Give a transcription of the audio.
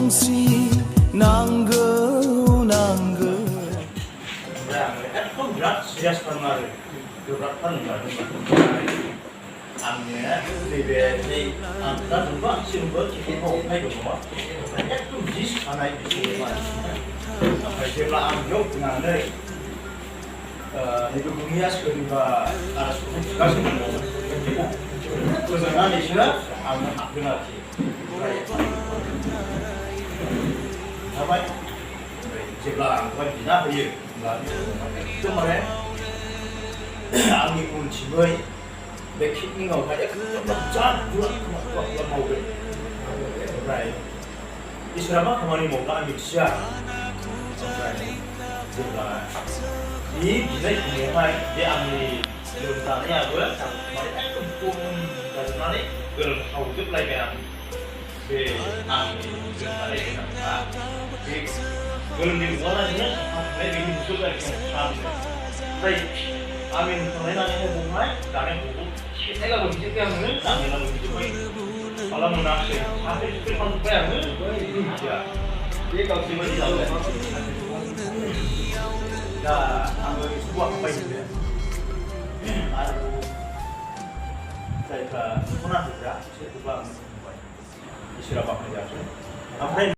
정시 나ंगौ ओमफ्राय आङो एकदम बिराद सिरियास खालामो आरो गोब्राब खालामो आंनि नैबे आं दा जोंबो सिमबो टिकेटखौ फैगौ नङा एकदम जि सानाय बिसोरो ओमफ्राय जेब्ला आं बेयाव फैनानै नैबे गुनिया सोरनिबा सुगासिनो दङ बेखौ गोजोननानैसो आङो हाबदों आरोखि थाबाय जेब्ला आंखौहाय बिना होयो होमब्ला एकदमबारे आंनि उनथिंयै बे किडनियावहाय एकदम जाद गुवार मावदों ओमफ्राय इसोरा मा खामानि मावब्ला आं मिथिया ओमफ्राय जेब्ला बे बिनाय समावहाय बे आंनि लोमजानायाबो माने एकदम गरम जाजोबनानै गोलोमसावजोबलायबाय आं बे आंनि लोमजानाय गोनांफ्रा बे गोलोमदै गगारनानैनो थांनाय बिदि नुसोबाय आरोखि ओमफ्राय आंनि थांनायनानैहाय बहाय जानायखौ सेथायलाबो बिदिखै आङो नांलायलाबो बिदिखै खालामनो नाङासै साख्रि सुख्रि खालामजोब्बाय आङो मिथिया बे गावसोर बायदि जाबाय दा आङो एसेखौ आखाय आरो जायफ्रा दख'ना होग्रा बिसोरखौबो आं बुंबाय इसोरा बाख्नायजाथों ओमफ्राय